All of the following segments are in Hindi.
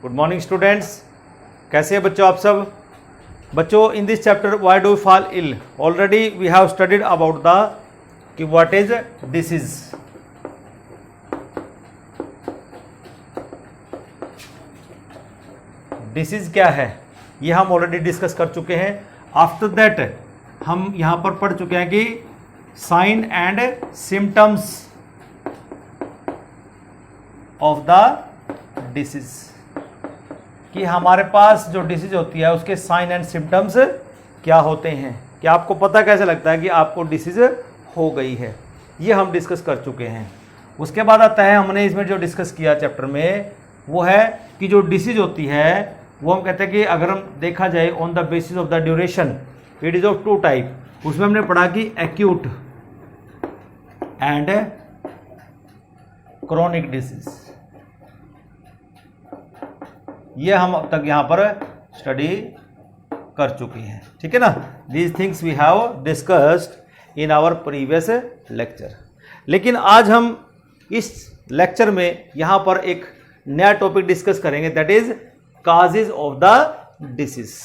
गुड मॉर्निंग स्टूडेंट्स, कैसे हैं बच्चों आप सब। बच्चों, in this chapter why do we fall ill already we have studied about the कि व्हाट इज डिसीज। डिसीज क्या है ये हम ऑलरेडी डिस्कस कर चुके हैं। आफ्टर दैट हम यहाँ पर पढ़ चुके हैं कि sign and symptoms of the disease, कि हमारे पास जो डिसीज होती है उसके साइन एंड सिम्टम्स क्या होते हैं। क्या आपको पता कैसे लगता है कि आपको डिसीज हो गई है, ये हम डिस्कस कर चुके हैं। उसके बाद आता है हमने इसमें जो डिस्कस किया चैप्टर में वो है कि जो डिसीज होती है वो हम कहते हैं कि अगर हम देखा जाए on the basis of the duration it is of two type. उसमें हमने पढ़ा कि एक्यूट एंड क्रोनिक डिसीज, ये हम अब तक यहाँ पर स्टडी कर चुके हैं, ठीक है ना। These things we have discussed in our previous lecture. लेकिन आज हम इस लेक्चर में यहाँ पर एक नया टॉपिक डिस्कस करेंगे, that is causes of the disease.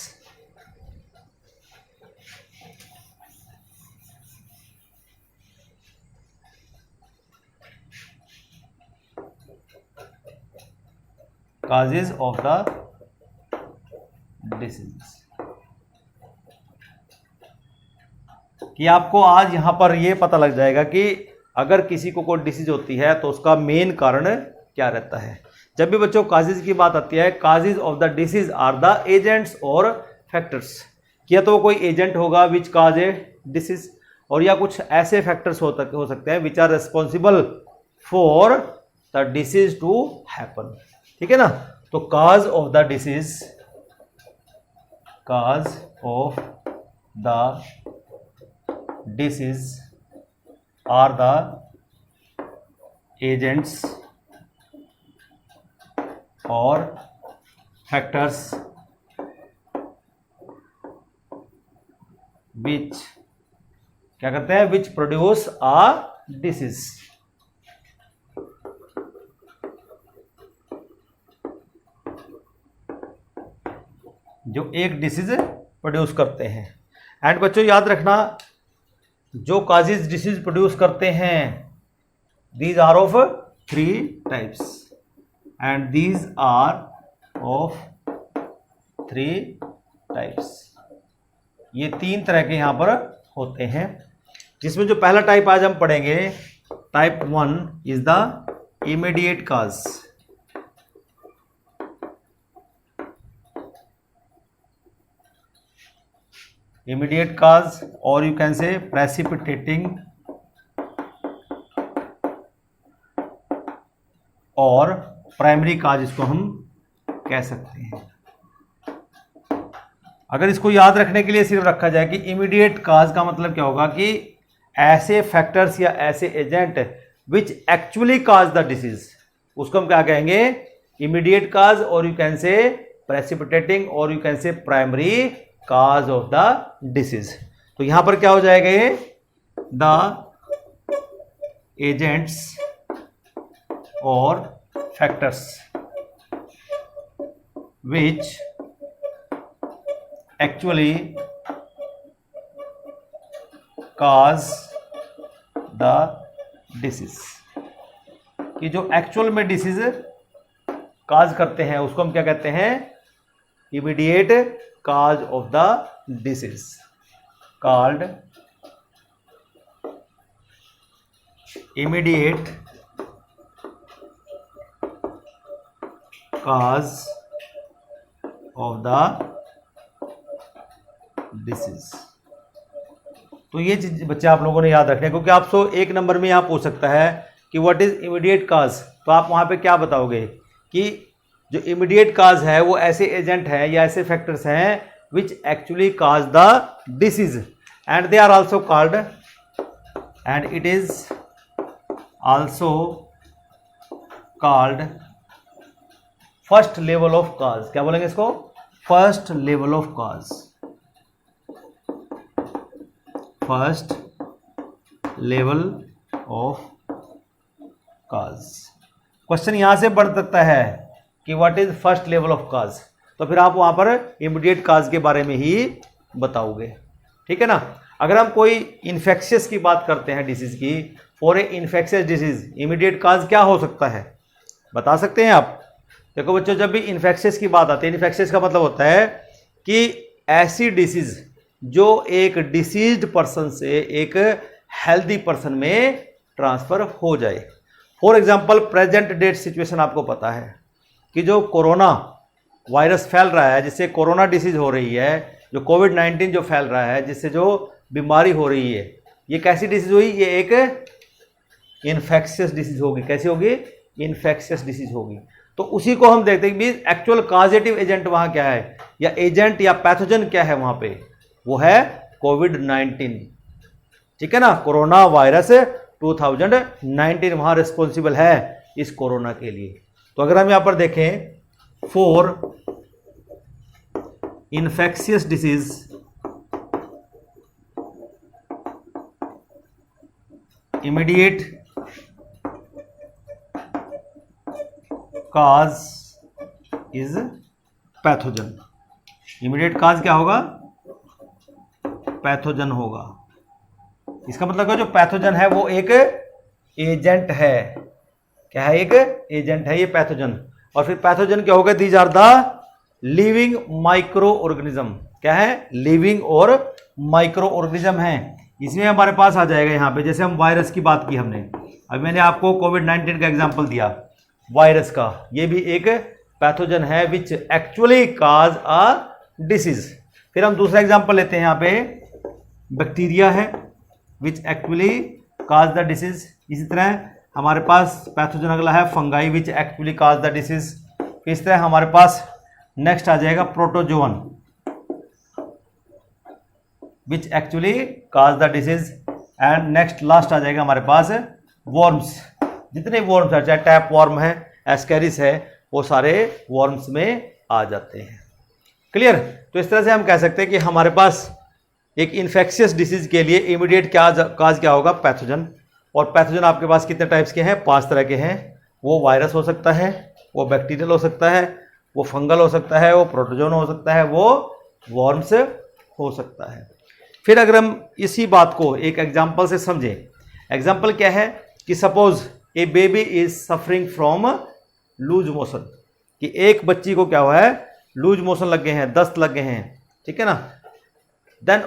Causes of the disease, कि आपको आज यहां पर यह पता लग जाएगा कि अगर किसी को कोई डिसीज होती है तो उसका मेन कारण क्या रहता है। जब भी बच्चों काजेज की बात आती है, causes of the disease are the agents और फैक्टर्स। क्या तो कोई एजेंट होगा विच काज ए डिसीज, और या कुछ ऐसे फैक्टर्स हो सकते हैं which are responsible for the disease to happen, ठीक है ना। तो cause of the disease, cause of the disease are the agents और फैक्टर्स विच क्या करते हैं, विच प्रोड्यूस अ डिसीज। जो एक डिसीज प्रोड्यूस करते हैं। एंड बच्चों याद रखना, जो काजेज डिसीज प्रोड्यूस करते हैं these are of three types, and these are of three types. ये तीन तरह के यहां पर होते हैं, जिसमें जो पहला टाइप आज हम पढ़ेंगे, type 1 is the immediate cause. Immediate cause, और यू कैन से प्रेसिपिटेटिंग और प्राइमरी काज इसको हम कह सकते हैं। अगर इसको याद रखने के लिए सिर्फ रखा जाए कि इमीडिएट काज का मतलब क्या होगा, कि ऐसे फैक्टर्स या ऐसे agent which actually cause the disease, उसको हम क्या कहेंगे, इमीडिएट काज, और यू कैन से प्रेसिपिटेटिंग, और यू कैन से primary cause of the disease. तो यहां पर क्या हो जाएगा, ये द एजेंट्स और factors which actually cause the disease, कि जो एक्चुअल में डिसीज काज करते हैं उसको हम क्या कहते हैं, immediate cause of the disease, called immediate cause of the disease. तो ये चीज बच्चे आप लोगों ने याद रखना है, क्योंकि आपसे एक नंबर में यहां पूछ सकता है कि व्हाट इज इमीडिएट काज। तो आप वहां पे क्या बताओगे कि जो इमीडिएट काज है वो ऐसे एजेंट है या ऐसे फैक्टर्स हैं which actually cause the disease, and they are also called, and it is also called first level of cause. क्या बोलेंगे इसको, first level of cause, first level of cause. Question यहां से बढ़ सकता है कि what is first level of cause, तो फिर आप वहाँ पर इमीडिएट काज के बारे में ही बताओगे, ठीक है ना। अगर हम कोई इन्फेक्शियस की बात करते हैं डिसीज़ की, for a infectious disease immediate cause क्या हो सकता है, बता सकते हैं आप। देखो बच्चों, जब भी इन्फेक्शियस की बात आती है, इन्फेक्शियस का मतलब होता है कि ऐसी डिसीज़ जो एक डिसीज्ड पर्सन से एक हेल्दी पर्सन में ट्रांसफ़र हो जाए। For example present date situation आपको पता है कि जो कोरोना वायरस फैल रहा है, जिससे कोरोना डिसीज़ हो रही है, जो कोविड-19 जो फैल रहा है, जिससे जो बीमारी हो रही है, ये कैसी डिसीज़ हुई, ये एक इन्फेक्शियस डिसीज़ होगी। कैसी होगी, इन्फेक्शियस डिसीज़ होगी। तो उसी को हम देखते हैं कि एक्चुअल कॉजेटिव एजेंट वहाँ क्या है, या एजेंट या पैथोजन क्या है वहाँ पे, वो है कोविड-19, ठीक है ना। कोरोना वायरस 2019 वहाँ रिस्पॉन्सिबल है इस कोरोना के लिए। तो अगर हम यहाँ पर देखें, for infectious disease immediate cause is pathogen. Immediate cause क्या होगा, पैथोजन होगा। इसका मतलब है जो पैथोजन है वो एक एजेंट है। क्या है, एक एजेंट है ये पैथोजन। और फिर पैथोजन क्या होगा, these are the living micro organism. क्या है, लिविंग और माइक्रो ऑर्गेनिज्म है। इसमें हमारे पास आ जाएगा यहाँ पे, जैसे हम वायरस की बात की हमने, अभी मैंने आपको कोविड-19 का एग्जांपल दिया वायरस का, ये भी एक पैथोजन है which actually cause a disease. फिर हम दूसरा एग्जांपल लेते हैं यहाँ पे, बैक्टीरिया है which actually cause the disease. इसी तरह हमारे पास पैथोजन अगला है fungi which actually cause the disease. इस तरह हमारे पास नेक्स्ट आ जाएगा protozoan which actually cause the disease. And next last आ जाएगा हमारे पास वॉर्म्स। जितने वॉर्म्स है, चाहे टैप वॉर्म है, एस्केरिस है, वो सारे वॉर्म्स में आ जाते हैं। क्लियर। तो इस तरह से हम कह सकते हैं कि हमारे पास एक इन्फेक्शियस डिसीज के लिए इमीडिएट काज क्या होगा, पैथोजन। और पैथोजन आपके पास कितने टाइप्स के हैं, 5 तरह के हैं। वो वायरस हो सकता है, वो बैक्टीरियल हो सकता है, वो फंगल हो सकता है, वो प्रोटोजोन हो सकता है, वो वॉर्म्स हो सकता है। फिर अगर हम इसी बात को एक एग्जाम्पल से समझें, एग्जाम्पल क्या है कि suppose a baby is suffering from loose motion, कि एक बच्ची को क्या हुआ है, लूज मोशन लग गए हैं, दस्त लग गए हैं, ठीक है ना। देन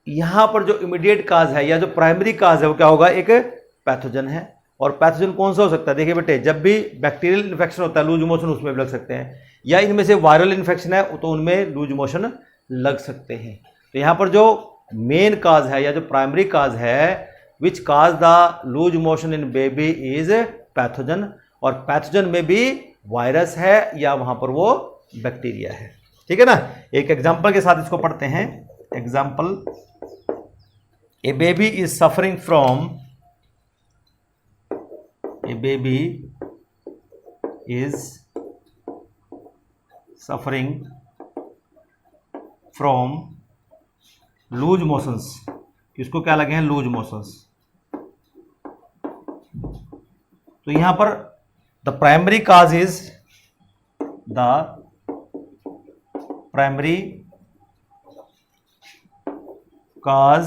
यहाँ पर जो इमीडिएट काज है या जो प्राइमरी काज है वो क्या होगा, एक पैथोजन है। और पैथोजन कौन सा हो सकता है, देखिए बेटे, जब भी बैक्टीरियल इन्फेक्शन होता है लूज मोशन उसमें भी लग सकते हैं, या इनमें से वायरल इन्फेक्शन है तो उनमें लूज मोशन लग सकते हैं। तो यहाँ पर जो मेन काज है या जो प्राइमरी काज है which cause the loose motion in baby is pathogen. और पैथोजन में भी वायरस है या वहाँ पर वो बैक्टीरिया है, ठीक है ना। एक एग्जाम्पल के साथ इसको पढ़ते हैं। Example, a baby is suffering from, a baby is suffering from loose motions. किसको क्या लगे हैं, लूज मोशंस। तो यहां पर the primary cause is, the primary cause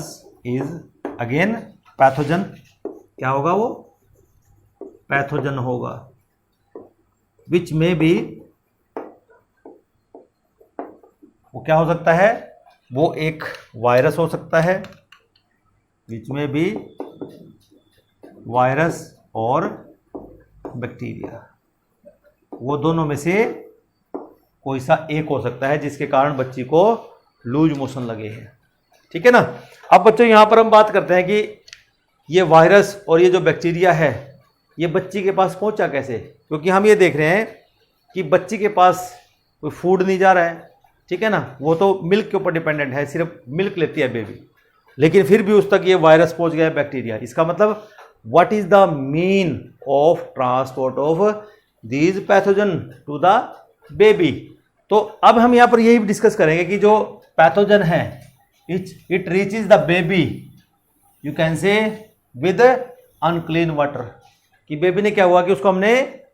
is again pathogen. क्या होगा, वो पैथोजन होगा विच में भी, वो क्या हो सकता है, वो एक वायरस हो सकता है, विच में भी वायरस और बैक्टीरिया, वो दोनों में से कोई सा एक हो सकता है जिसके कारण बच्ची को लूज मोशन लगे हैं, ठीक है ना। अब बच्चों यहाँ पर हम बात करते हैं कि ये वायरस और ये जो बैक्टीरिया है ये बच्ची के पास पहुंचा कैसे, क्योंकि हम ये देख रहे हैं कि बच्ची के पास कोई फूड नहीं जा रहा है, ठीक है ना, वो तो मिल्क के ऊपर डिपेंडेंट है, सिर्फ मिल्क लेती है बेबी, लेकिन फिर भी उस तक ये वायरस पहुंच गया है, बैक्टीरिया। इसका मतलब what is the mean of transport of these pathogen to the baby. तो अब हम यहाँ पर यही डिस्कस करेंगे कि जो पैथोजन है it reaches the baby, you can से विद अनक्लीन वाटर, कि बेबी ने क्या हुआ कि उसको हमने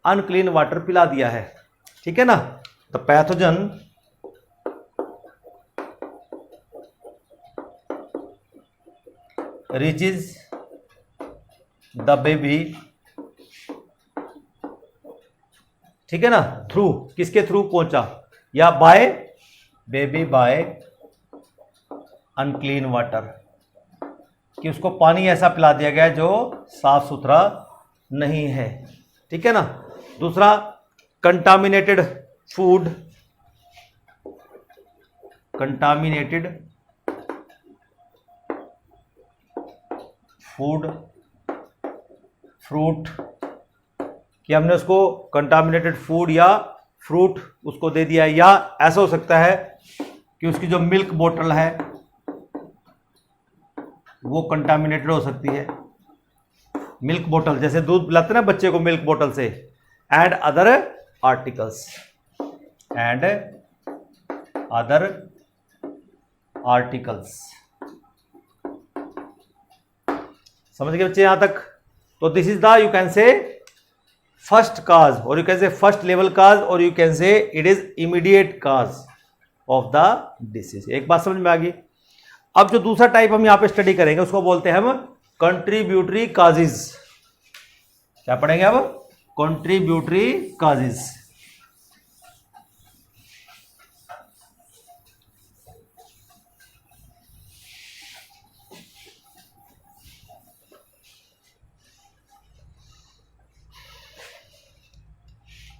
अनक्लीन वाटर पिला दिया है, ठीक है ना। The pathogen reaches the baby, ठीक है ना, थ्रू, किसके थ्रू पहुंचा, या by baby by unclean water, कि उसको पानी ऐसा पिला दिया गया जो साफ सुथरा नहीं है, ठीक है ना। दूसरा, contaminated food, contaminated food, fruit, कि हमने उसको कंटामिनेटेड फूड या फ्रूट उसको दे दिया, या ऐसा हो सकता है कि उसकी जो मिल्क बोतल है वो कंटामिनेटेड हो सकती है, मिल्क बोतल, जैसे दूध पिलाते ना बच्चे को मिल्क बोतल से, and other articles, and other articles. समझ गए बच्चे यहां तक? तो this is the, you can say first cause, और you can say first level cause, और you can say it is immediate cause of the disease. एक बात समझ में आ गई। अब जो दूसरा टाइप हम यहां पे स्टडी करेंगे उसको बोलते हैं हम कंट्रीब्यूटरी काजेज। क्या पढ़ेंगे अब? Contributory causes.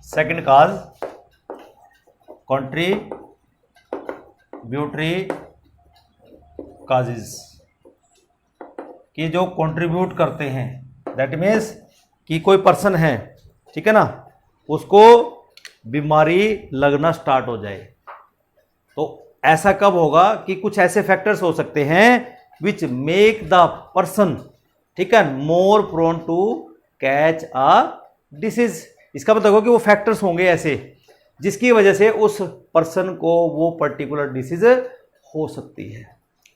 सेकंड काज, कंट्रीब्यूटरी काजेज, कि जो कंट्रीब्यूट करते हैं, दैट मीन्स कि कोई पर्सन है, ठीक है ना, उसको बीमारी लगना स्टार्ट हो जाए। तो ऐसा कब होगा कि कुछ ऐसे फैक्टर्स हो सकते हैं विच मेक द पर्सन, ठीक है, more prone to catch a disease. इसका मतलब होगा कि वो फैक्टर्स होंगे ऐसे जिसकी वजह से उस पर्सन को वो पर्टिकुलर डिसीज हो सकती है।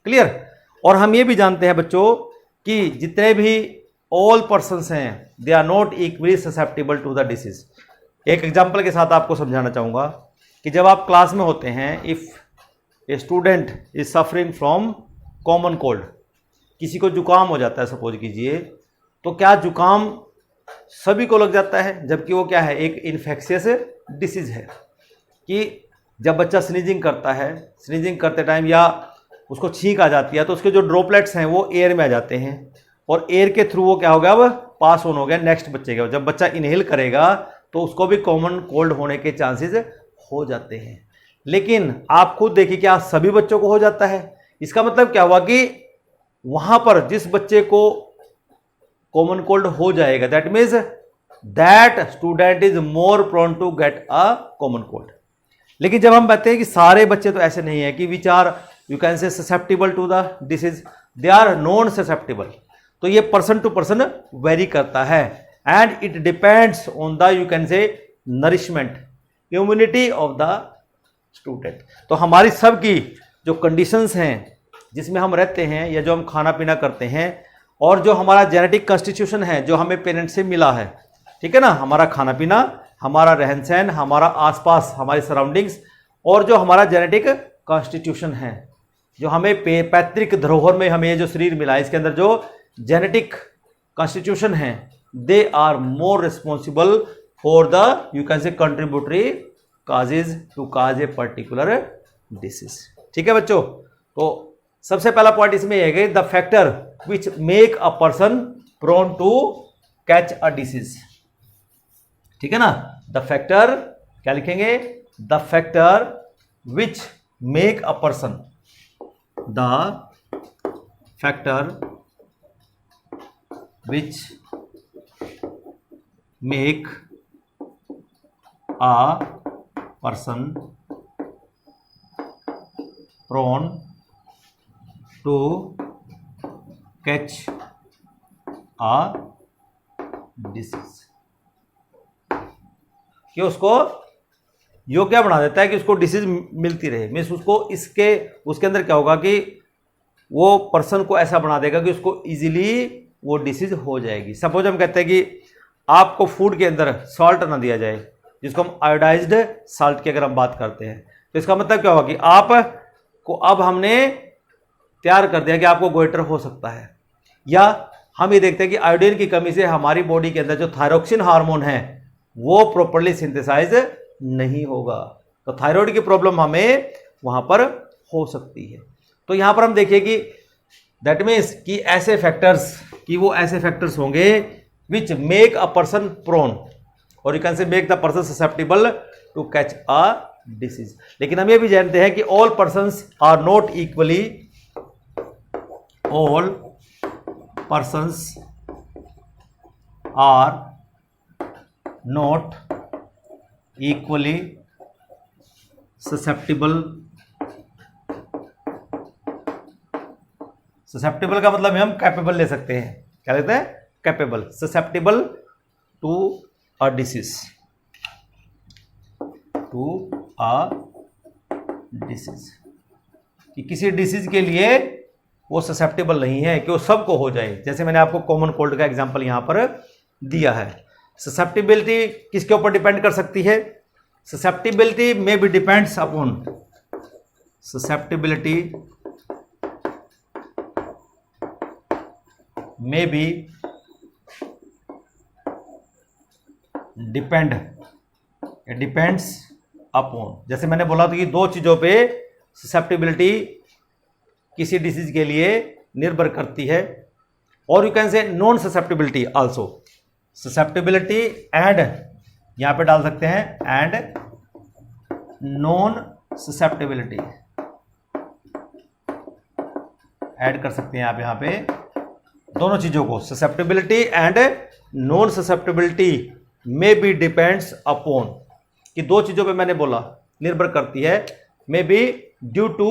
क्लियर? और हम ये भी जानते हैं बच्चों कि जितने भी ऑल पर्सन्स हैं they are not equally susceptible to the disease. एक एग्जांपल के साथ आपको समझाना चाहूँगा कि जब आप क्लास में होते हैं, if a student is suffering from common cold, किसी को जुकाम हो जाता है सपोज कीजिए, तो क्या जुकाम सभी को लग जाता है? जबकि वो क्या है, एक इन्फेक्शियस डिसीज है। कि जब बच्चा स्नीजिंग करता है, स्नीजिंग करते टाइम या उसको छींक आ जाती है, तो उसके जो ड्रॉपलेट्स हैं वो एयर में आ जाते हैं, और एयर के थ्रू वो क्या हो गया, अब पास ऑन हो गया नेक्स्ट बच्चे के। जब बच्चा इनहेल करेगा तो उसको भी कॉमन कोल्ड होने के चांसेस हो जाते हैं। लेकिन आप खुद देखिए क्या सभी बच्चों को हो जाता है? इसका मतलब क्या हुआ कि वहां पर जिस बच्चे को कॉमन कोल्ड हो जाएगा, that means that student is more prone to get a common cold. लेकिन जब हम कहते हैं कि सारे बच्चे तो ऐसे नहीं है कि which are you can say susceptible to the disease, they are non susceptible. तो ये पर्सन टू पर्सन वेरी करता है, and it depends on the you can say nourishment, immunity of the student. तो हमारी सब की जो कंडीशंस हैं जिसमें हम रहते हैं या जो हम खाना पीना करते हैं, और जो हमारा जेनेटिक कॉन्स्टिट्यूशन है जो हमें पेरेंट्स से मिला है, ठीक है ना, हमारा खाना पीना, हमारा रहन सहन, हमारा आसपास हमारी सराउंडिंग्स, और जो हमारा जेनेटिक कॉन्स्टिट्यूशन है, जो हमें पैतृक धरोहर में हमें जो शरीर मिला है, इसके अंदर जो जेनेटिक कॉन्स्टिट्यूशन है, they are more responsible for the you can say contributory causes to cause a particular disease. ठीक है बच्चों? तो सबसे पहला पॉइंट इसमें यह है the factor which make a person prone to catch a disease. ठीक है ना? द फैक्टर क्या लिखेंगे? The factor which make a person, the factor which make a person prone to catch a disease, कि उसको योग्य बना देता है कि उसको डिसीज मिलती रहे। मीन्स उसको उसके अंदर क्या होगा कि वो पर्सन को ऐसा बना देगा कि उसको इजीली वो डिसीज हो जाएगी। सपोज हम कहते हैं कि आपको फूड के अंदर सॉल्ट ना दिया जाए, जिसको हम आयोडाइज्ड साल्ट की अगर हम बात करते हैं। तो इसका मतलब क्या होगा कि आप को अब हमने तैयार कर दिया कि आपको गोइटर हो सकता है, या हम ये देखते हैं कि आयोडीन की कमी से हमारी बॉडी के अंदर जो थायरोक्सिन हार्मोन है वो प्रॉपर्ली सिंथेसाइज नहीं होगा, तो थायराइड की प्रॉब्लम हमें वहां पर हो सकती है। तो यहां पर हम देखिए कि दैट मीन्स कि ऐसे फैक्टर्स कि वो ऐसे फैक्टर्स होंगे which make a person prone और you can say make the person susceptible to catch a disease. लेकिन हम ये भी जानते हैं कि all persons are not equally, all persons are not equally susceptible का मतलब हम कैपेबल ले सकते हैं, क्या लेते हैं, capable, susceptible to a disease, कि किसी डिसीज के लिए वो ससेप्टेबल नहीं है कि वो सबको हो जाए। जैसे मैंने आपको कॉमन कोल्ड का एग्जांपल यहां पर दिया है। ससेप्टेबिलिटी किसके ऊपर डिपेंड कर सकती है? ससेप्टेबिलिटी में बी डिपेंड्स अपॉन, ससेप्टेबिलिटी में बी डिपेंड्स अपॉन, जैसे मैंने बोला था कि दो चीजों पे ससेप्टेबिलिटी किसी डिसीज के लिए निर्भर करती है, और you can say non susceptibility also, susceptibility and यहां पे डाल सकते हैं एंड नॉन ससेप्टेबिलिटी ऐड कर सकते हैं आप यहां पे दोनों चीजों को, ससेप्टेबिलिटी एंड नॉन ससेप्टेबिलिटी में बी डिपेंड्स अपॉन, कि दो चीजों पे मैंने बोला निर्भर करती है, may be due to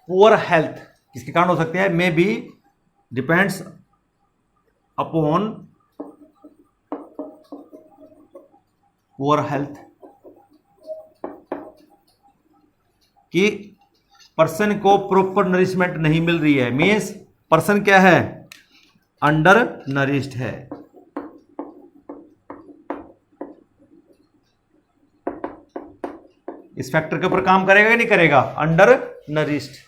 poor health, किसके कारण हो सकते हैं, may be depends upon poor health, कि पर्सन को प्रॉपर नरिशमेंट नहीं मिल रही है, मीन्स पर्सन क्या है, अंडर नरिश्ड है। इस फैक्टर के ऊपर काम करेगा या नहीं करेगा, अंडर नरिश्ड।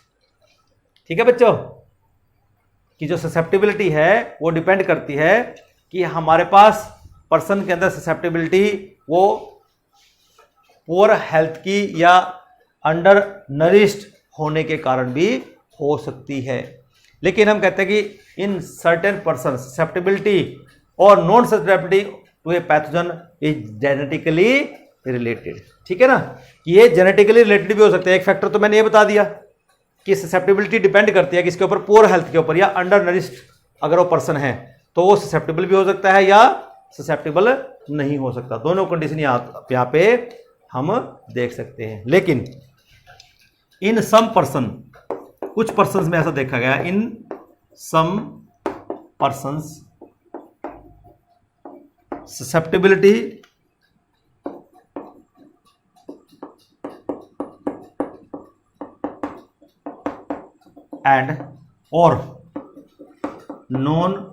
ठीक है बच्चों, कि जो ससेप्टेबिलिटी है वो डिपेंड करती है कि हमारे पास पर्सन के अंदर ससेप्टेबिलिटी वो पुअर हेल्थ की या अंडर नरिश्ड होने के कारण भी हो सकती है। लेकिन हम कहते हैं कि इन सर्टेन पर्सन ससेप्टेबिलिटी और non susceptibility to a pathogen is genetically related. ठीक है ना, कि ये जेनेटिकली रिलेटेड भी हो सकते हैं। एक फैक्टर तो मैंने ये बता दिया कि ससेप्टेबिलिटी डिपेंड करती है किसके ऊपर, पुअर हेल्थ के ऊपर या अंडर नरिश्ड अगर वो पर्सन है तो वो ससेप्टेबल भी हो सकता है या ससेप्टेबल नहीं हो सकता। दोनों कंडीशन यहाँ पे हम देख सकते हैं। लेकिन इन सम पर्सन, कुछ पर्सन्स में ऐसा देखा गया, इन सम पर्सन्स ससेप्टेबिलिटी एंड और non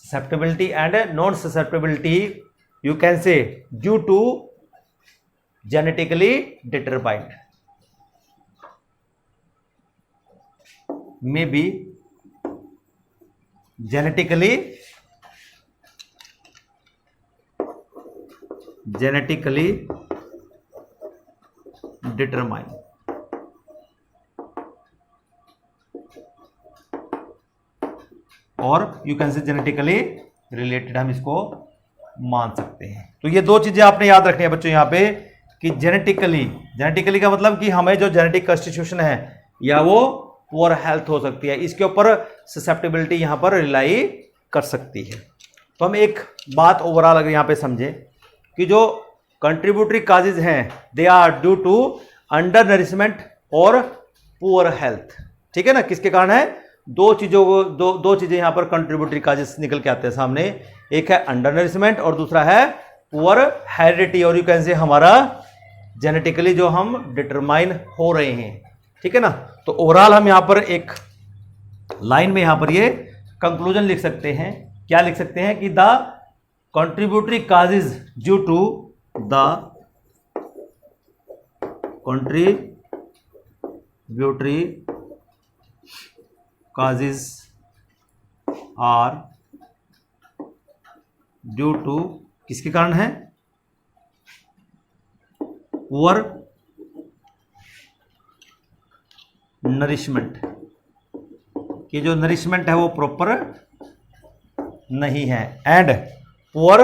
susceptibility and non susceptibility you can say due to genetically determined, may be genetically determined, और यू कैन से जेनेटिकली रिलेटेड हम इसको मान सकते हैं। तो ये दो चीजें आपने याद रखनी है बच्चों यहाँ पे, कि जेनेटिकली का मतलब कि हमें जो जेनेटिक कॉन्स्टिट्यूशन है या वो पुअर हेल्थ हो सकती है, इसके ऊपर ससेप्टेबिलिटी यहाँ पर रिलाई कर सकती है। तो हम एक बात ओवरऑल अगर यहाँ पे समझें कि जो कंट्रीब्यूटरी काजेज हैं they are due to under nourishment और पुअर हेल्थ। ठीक है ना, किसके कारण है, दो चीजें यहां पर कंट्रीब्यूटरी काजेस निकल के आते हैं सामने, एक है अंडर नरिशमेंट और दूसरा है पुअर हेरिडिटी, और यू कैन से हमारा जेनेटिकली जो हम डिटरमाइन हो रहे हैं। ठीक है ना, तो ओवरऑल हम यहां पर एक लाइन में यहां पर ये कंक्लूजन लिख सकते हैं। क्या लिख सकते हैं कि the contributory causes due to the contributory causes are due to, किसके कारण है? पुअर नरिशमेंट, कि जो नरिशमेंट है वो प्रॉपर नहीं है, एंड पुअर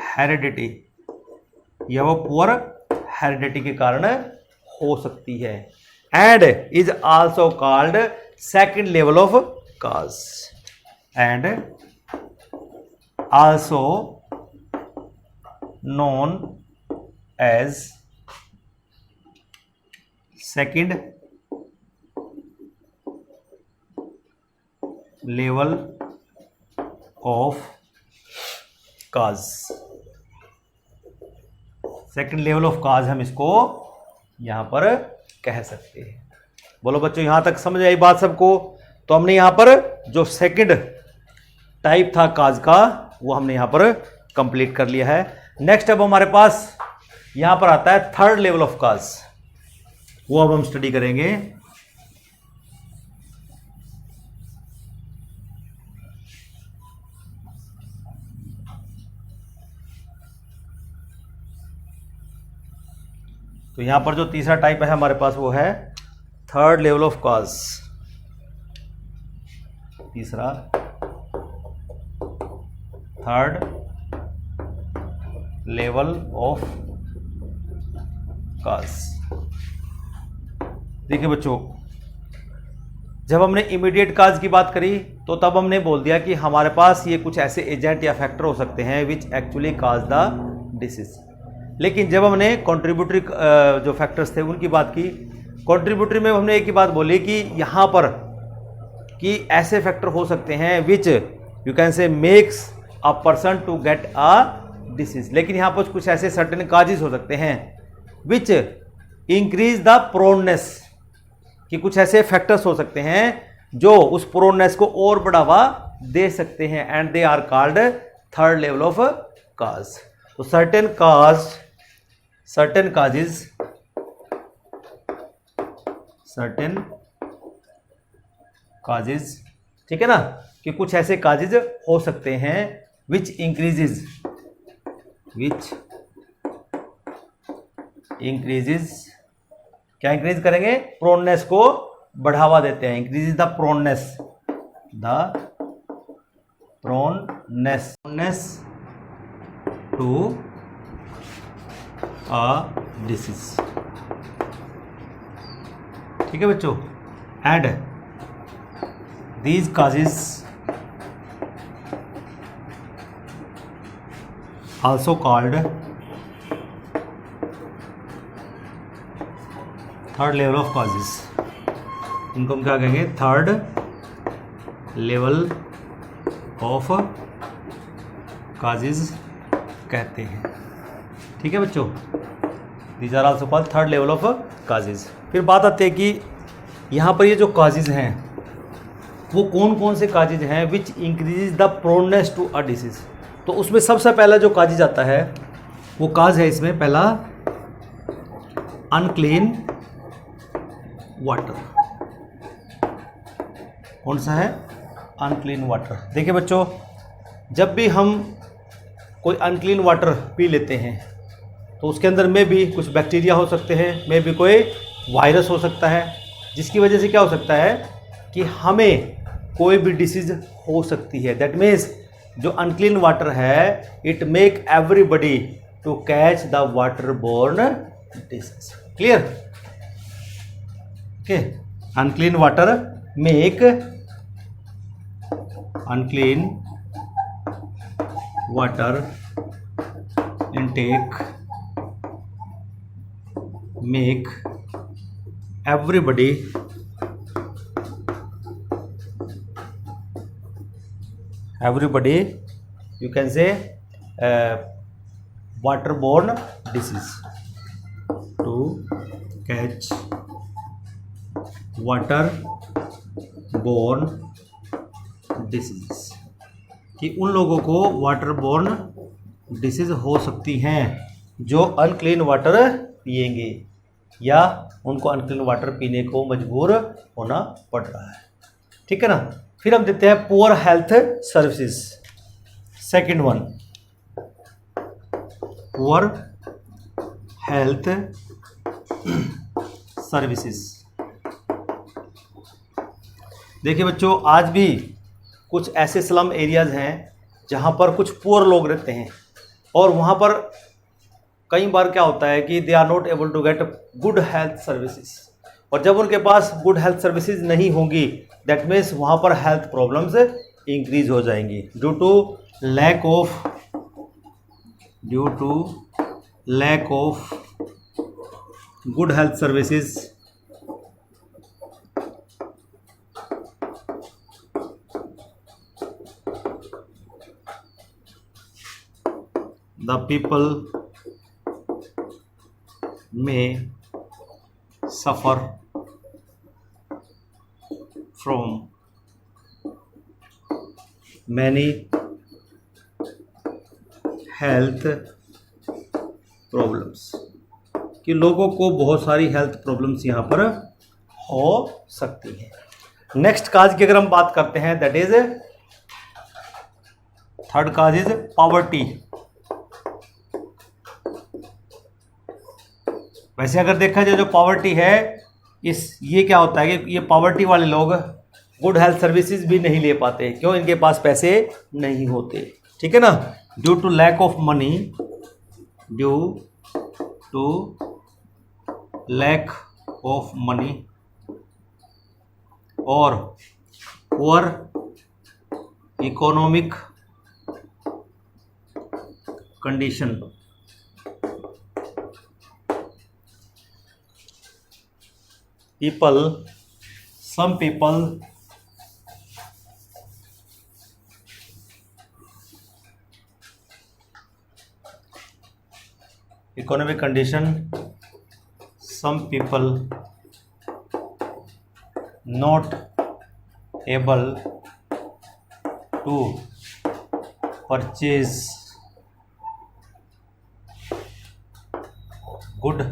हेरिडिटी, यह वो पुअर हेरिडिटी के कारण हो सकती है, and is also called second level of cause, and also known as second level of cause। Second level of cause हम इसको यहां पर कह सकते हैं। बोलो बच्चों, यहां तक समझ आई बात सबको? तो हमने यहां पर जो सेकेंड टाइप था काज का वो हमने यहां पर कंप्लीट कर लिया है। नेक्स्ट अब हमारे पास यहां पर आता है थर्ड लेवल ऑफ काज, वो अब हम स्टडी करेंगे। तो यहां पर जो तीसरा टाइप है हमारे पास वो है थर्ड लेवल ऑफ काज। तीसरा, थर्ड लेवल ऑफ काज। देखिए बच्चों, जब हमने इमीडिएट काज की बात करी तो तब हमने बोल दिया कि हमारे पास ये कुछ ऐसे एजेंट या फैक्टर हो सकते हैं which actually cause the disease. लेकिन जब हमने कंट्रीब्यूटरी जो फैक्टर्स थे उनकी बात की, कंट्रीब्यूटरी में हमने एक ही बात बोली कि यहाँ पर कि ऐसे फैक्टर हो सकते हैं which you can say makes a person to get a disease. लेकिन यहाँ पर कुछ ऐसे सर्टेन काजेस हो सकते हैं विच इंक्रीज द प्रोननेस, कि कुछ ऐसे फैक्टर्स हो सकते हैं जो उस प्रोननेस को और बढ़ावा दे सकते हैं, and they are called third level of cause. तो सर्टेन काजेज, ठीक है ना, कि कुछ ऐसे काजेज हो सकते हैं विच इंक्रीजेज, क्या इंक्रीज करेंगे? प्रोननेस को बढ़ावा देते हैं। Increase the proneness to a disease. ठीक है बच्चों, and these causes also called third level of causes. इनको हम क्या कहेंगे? थर्ड लेवल ऑफ काजेस कहते हैं। ठीक है बच्चों, these are also called third level of causes. फिर बात आती है कि यहाँ पर ये जो काजेस हैं वो कौन कौन से काजेस हैं which increase the proneness to a disease. तो उसमें सबसे पहला जो काज आता है वो काज है इसमें पहला अनक्लीन वाटर। कौन सा है? Unclean water. देखिए बच्चों, जब भी हम कोई अनक्लीन वाटर पी लेते हैं तो उसके अंदर में भी कुछ बैक्टीरिया हो सकते हैं, में भी कोई वायरस हो सकता है, जिसकी वजह से क्या हो सकता है कि हमें कोई भी डिसीज हो सकती है। दैट मीन्स जो अनक्लीन वाटर है it make everybody to catch the water borne disease. Clear? Okay, unclean water make unclean water intake make everybody you can say waterborne disease, to catch water borne disease, कि उन लोगों को वाटर बोर्न डिसीज हो सकती हैं जो अनक्लीन वाटर पिएंगे या उनको अनक्लीन वाटर पीने को मजबूर होना पड़ रहा है। ठीक है ना। फिर हम देते हैं poor health services, second one, poor health services. देखिए बच्चों, आज भी कुछ ऐसे स्लम एरियाज हैं जहाँ पर कुछ पुअर लोग रहते हैं और वहाँ पर कई बार क्या होता है कि they are not able to get good health services, और जब उनके पास गुड हेल्थ सर्विसेज नहीं होंगी दैट मीन्स वहाँ पर हेल्थ प्रॉब्लम्स इंक्रीज हो जाएंगी due to lack of good health services. The people may suffer from many health problems, कि लोगों को बहुत सारी हेल्थ प्रॉब्लम्स यहाँ पर हो सकती हैं। नेक्स्ट काज की अगर हम बात करते हैं that is third cause is poverty. वैसे अगर देखा जाए जो पॉवर्टी है ये क्या होता है कि ये पॉवर्टी वाले लोग गुड हेल्थ सर्विसेज भी नहीं ले पाते, क्यों? इनके पास पैसे नहीं होते। ठीक है ना। Due to lack of money, due to lack of money और poor economic condition, some people economic condition, some people not able to purchase good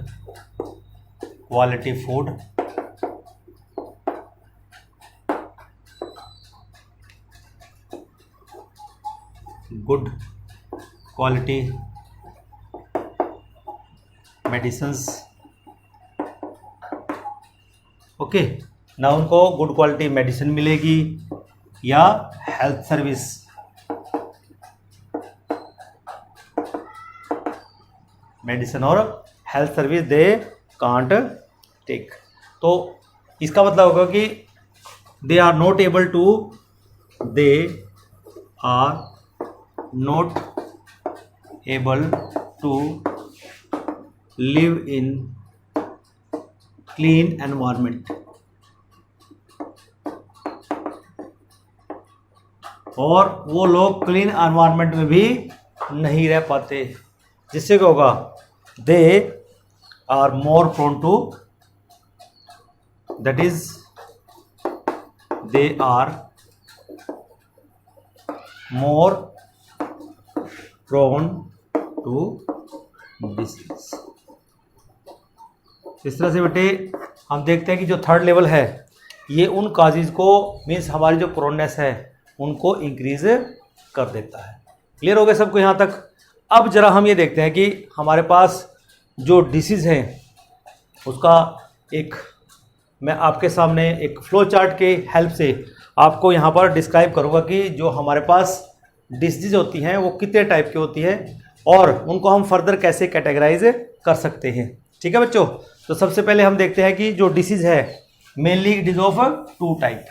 quality food, good quality medicines. Okay, ना उनको गुड क्वालिटी मेडिसिन मिलेगी या हेल्थ सर्विस, मेडिसिन और health service they can't take. तो इसका मतलब होगा कि they are not able to, they are not able to live in clean environment, और वो लोग क्लीन एनवायरनमेंट में भी नहीं रह पाते, जिससे क्या होगा, they are more prone to, that is they are more prone to disease. इस तरह से बेटे हम देखते हैं कि जो थर्ड लेवल है ये उन काजेज को, मीन्स हमारी जो प्रोननेस है उनको इंक्रीज कर देता है। क्लियर हो गया सबको यहाँ तक? अब जरा हम ये देखते हैं कि हमारे पास जो डिसीज़ है उसका एक, मैं आपके सामने एक फ्लो चार्ट के हेल्प से आपको यहाँ पर डिस्क्राइब करूँगा कि जो हमारे पास डिसीज होती हैं वो कितने टाइप की होती है और उनको हम फर्दर कैसे कैटेगराइज कर सकते हैं। ठीक है बच्चों? तो सबसे पहले हम देखते हैं कि जो डिसीज है mainly it is of two type.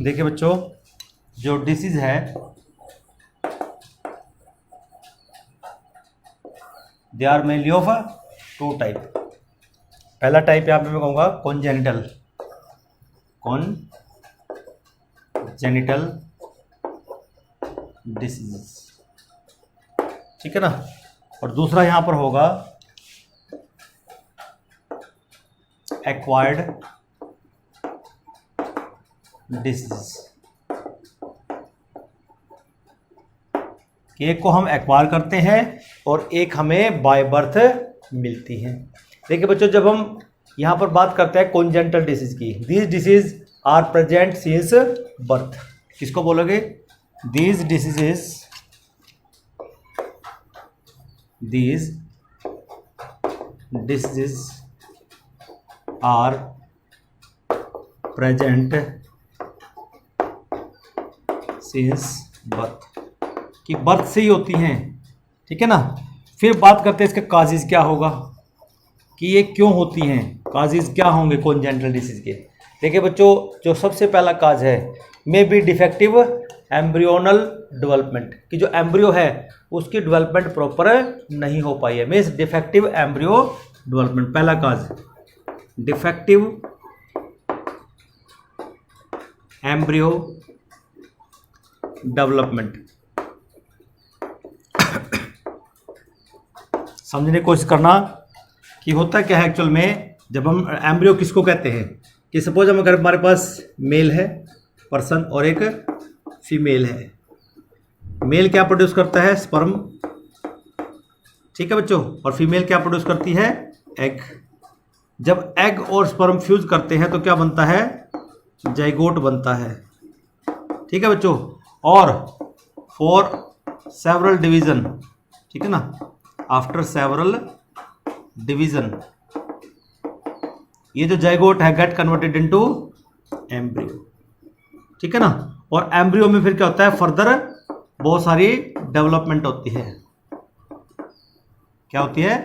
देखिए बच्चों, जो डिसीज है they are mainly of two type. पहला टाइप यहाँ पे मैं कहूँगा कॉन्जेनिटल डिसीज, ठीक है ना। और दूसरा यहाँ पर होगा एक्वायर्ड डिसीज, एक को हम एक्वायर करते हैं और एक हमें बाय बर्थ मिलती है। देखिए बच्चों, जब हम यहाँ पर बात करते हैं कॉन्जेनिटल डिसीज की, these disease are present since birth, किसको बोलोगे? These diseases are present since birth, कि बर्थ से ही होती हैं, ठीक है ना। फिर बात करते हैं इसके काजेज क्या होगा, कि ये क्यों होती हैं, काजेज क्या होंगे कॉन्जेनिटल डिसीज के। देखिए बच्चों, जो सबसे पहला काज है may be defective embryonal development, कि जो एम्ब्रियो है उसकी डेवलपमेंट प्रॉपर नहीं हो पाई है, मीन्स डिफेक्टिव एम्ब्रियो डेवलपमेंट, पहला काज डिफेक्टिव एम्ब्रियो डेवलपमेंट। समझने की कोशिश करना कि होता क्या है एक्चुअल में। जब हम एम्ब्रियो किसको कहते हैं, कि सपोज हम अगर हमारे पास मेल है पर्सन और एक फीमेल है, मेल क्या प्रोड्यूस करता है? स्पर्म, ठीक है बच्चों, और फीमेल क्या प्रोड्यूस करती है? एग। जब एग और स्पर्म फ्यूज करते हैं तो क्या बनता है? जाइगोट बनता है, ठीक है बच्चों। और फॉर सेवरल डिवीजन, ठीक है ना, आफ्टर सेवरल डिवीजन ये जो जाइगोट है गेट कन्वर्टेड इनटू एम्ब्रियो, ठीक है ना। और एम्ब्रियो में फिर क्या होता है? फर्दर बहुत सारी डेवलपमेंट होती है। क्या होती है?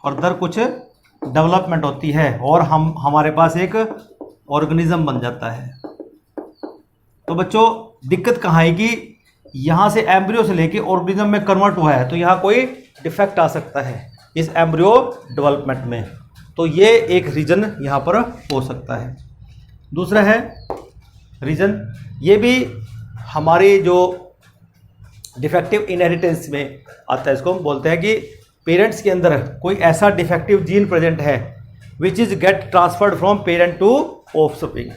फर्दर कुछ डेवलपमेंट होती है और हमारे पास एक ऑर्गेनिज्म बन जाता है। तो बच्चों दिक्कत कहाँ है कि यहाँ से एम्ब्रियो से लेके ऑर्गेनिज्म में कन्वर्ट हुआ है, तो यहाँ कोई डिफेक्ट आ सकता है इस एम्ब्रियो डेवलपमेंट में, तो ये एक रीजन यहाँ पर हो सकता है। दूसरा है रीजन, ये भी हमारी जो डिफेक्टिव इनहेरिटेंस में आता है, इसको हम बोलते हैं कि पेरेंट्स के अंदर कोई ऐसा डिफेक्टिव जीन प्रेजेंट है which is get transferred from parent to offspring.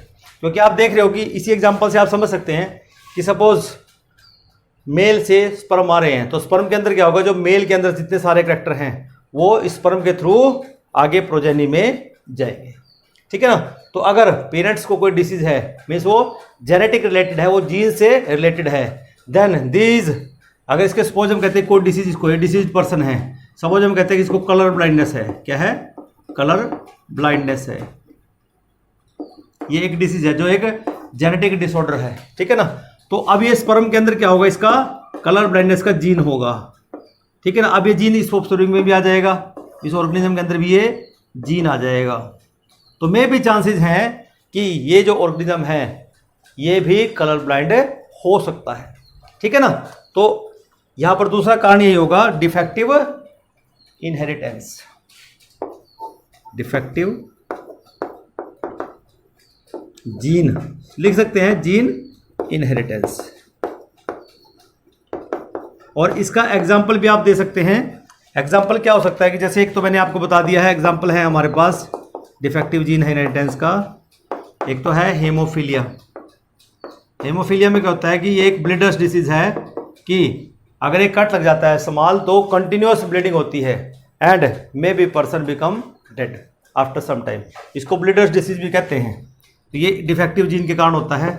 क्योंकि आप देख रहे हो कि इसी एग्जांपल से आप समझ सकते हैं कि सपोज मेल से स्पर्म आ रहे हैं, तो स्पर्म के अंदर क्या होगा? जो मेल के अंदर जितने सारे करैक्टर हैं वो स्पर्म के थ्रू आगे प्रोजेनी में जाएंगे, ठीक है ना। तो अगर पेरेंट्स को कोई डिसीज है, मीन्स वो जेनेटिक रिलेटेड है, वो जीन से रिलेटेड है, देन दीज, अगर इसके सपोज हम कहते हैं कोई डिसीज, इसको ये डिसीज पर्सन है, सपोज हम कहते हैं कि इसको कलर ब्लाइंडनेस है। क्या है? कलर ब्लाइंडनेस है। ये एक डिसीज है जो एक जेनेटिक डिसऑर्डर है, ठीक है ना। तो अब ये स्पर्म के अंदर क्या होगा? इसका कलर ब्लाइंडनेस का जीन होगा, ठीक है ना। अब ये जीन इस ऑफस्प्रिंग में भी आ जाएगा, इस ऑर्गेनिज्म के अंदर भी ये जीन आ जाएगा। तो मे भी चांसेस हैं कि ये जो ऑर्गेनिज्म है ये भी कलर ब्लाइंड हो सकता है, ठीक है ना। तो यहां पर दूसरा कारण यही होगा डिफेक्टिव इनहेरिटेंस, डिफेक्टिव जीन लिख सकते हैं, जीन इनहेरिटेंस। और इसका एग्जाम्पल भी आप दे सकते हैं। एग्जाम्पल क्या हो सकता है कि जैसे एक तो मैंने आपको बता दिया है, एग्जाम्पल है हमारे पास डिफेक्टिव जीन इनहेरिटेंस का। एक तो है हेमोफीलिया। हेमोफीलिया में क्या होता है कि ये एक ब्लीडर्स डिसीज है कि अगर एक कट लग जाता है स्मॉल तो कंटिन्यूअस ब्लीडिंग होती है and may be person become dead after some time. इसको ब्लीडर्स डिसीज भी कहते हैं। तो ये डिफेक्टिव जीन के कारण होता है।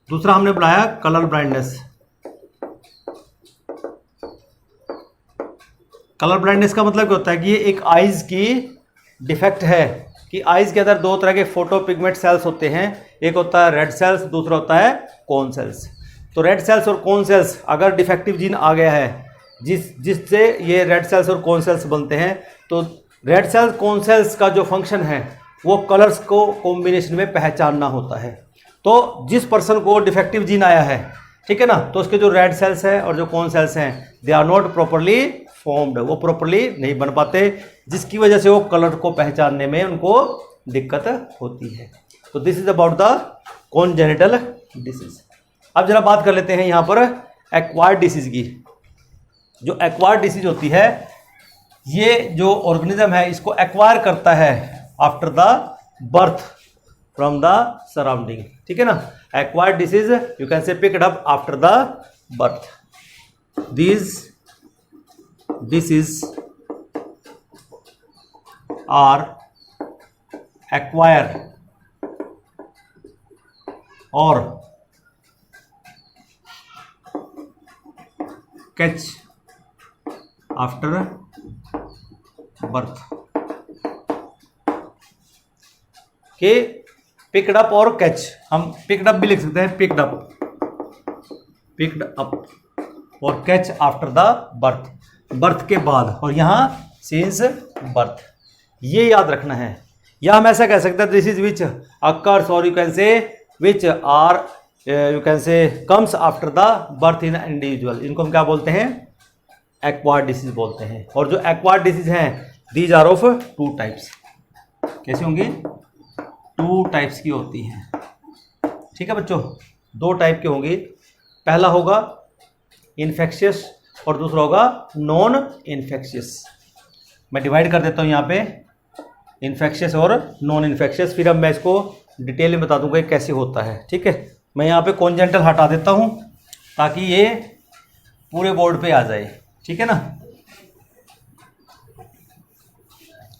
दूसरा हमने पढ़ाया कलर ब्लाइंडनेस। कलर ब्लाइंडनेस का मतलब क्या होता है कि ये एक आइज की डिफेक्ट है कि आइज के अंदर दो तरह के फोटो पिगमेंट सेल्स होते हैं, एक होता है रेड सेल्स, दूसरा होता है कोन सेल्स। तो रेड सेल्स और कोन सेल्स अगर डिफेक्टिव जीन आ गया है जिससे ये रेड सेल्स और कोन सेल्स बनते हैं, तो रेड सेल्स कोन सेल्स का जो फंक्शन है वो कलर्स को कॉम्बिनेशन में पहचानना होता है। तो जिस पर्सन को डिफेक्टिव जीन आया है, ठीक है ना, तो उसके जो रेड सेल्स हैं और जो कोन सेल्स हैं they are not properly formed, वो प्रॉपरली नहीं बन पाते। जिसकी वजह से वो कलर को पहचानने में उनको दिक्कत होती है। तो this is about the congenital disease. अब जरा बात कर लेते हैं यहाँ पर एक्वायर्ड डिसीज की। जो एक्वायर्ड डिसीज होती है, ये जो ऑर्गेनिज्म है इसको एक्वायर करता है after the birth from the surrounding, ठीक है ना। Acquired disease you can say pick it up after the birth. These disease are acquire और कैच आफ्टर बर्थ के पिकड अप और कैच, हम पिकड अप भी लिख सकते हैं, पिकड अप और catch after the birth, birth के बाद, और यहां सिंस बर्थ, ये याद रखना है। या हम ऐसा कह सकते हैं दिस इज विच अकर्स और you can say which are you can say comes after the birth in individual, इनको हम क्या बोलते हैं, एक्वायर्ड डिसीज बोलते हैं। और जो एक्वायर्ड डिसीज हैं दीज आर ऑफ 2 टाइप्स। कैसी होंगी? 2 टाइप्स की होती हैं, ठीक है बच्चों, 2 टाइप की होंगी। पहला होगा इन्फेक्शियस और दूसरा होगा नॉन इन्फेक्शियस। मैं डिवाइड कर देता हूँ यहाँ पे इन्फेक्शियस और नॉन इन्फेक्शियस, फिर अब मैं इसको डिटेल में बता दूंगा कैसे होता है, ठीक है। मैं यहाँ पे कॉन्जेनिटल हटा देता हूँ ताकि ये पूरे बोर्ड पे आ जाए, ठीक है ना।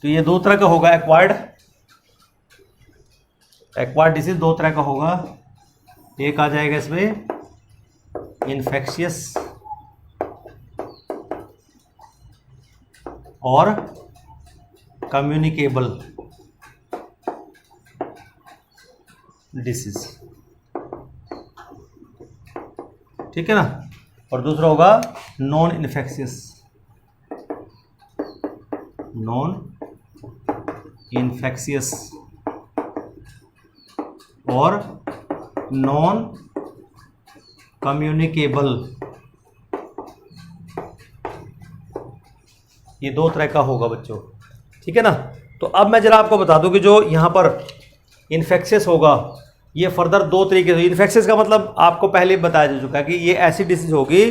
तो ये 2 तरह का होगा एक्वायर्ड डिसीज 2 तरह का होगा। एक आ जाएगा इसमें इन्फेक्शियस और कम्युनिकेबल डिसीज, ठीक है ना। और दूसरा होगा नॉन इन्फेक्शियस और नॉन कम्युनिकेबल, ये 2 तरह का होगा बच्चों, ठीक है ना। तो अब मैं जरा आपको बता दूं कि जो यहाँ पर इन्फेक्शियस होगा ये फर्दर 2 तरीके से, इन्फेक्शियस का मतलब आपको पहले बताया जा चुका है कि ये ऐसी डिसीज होगी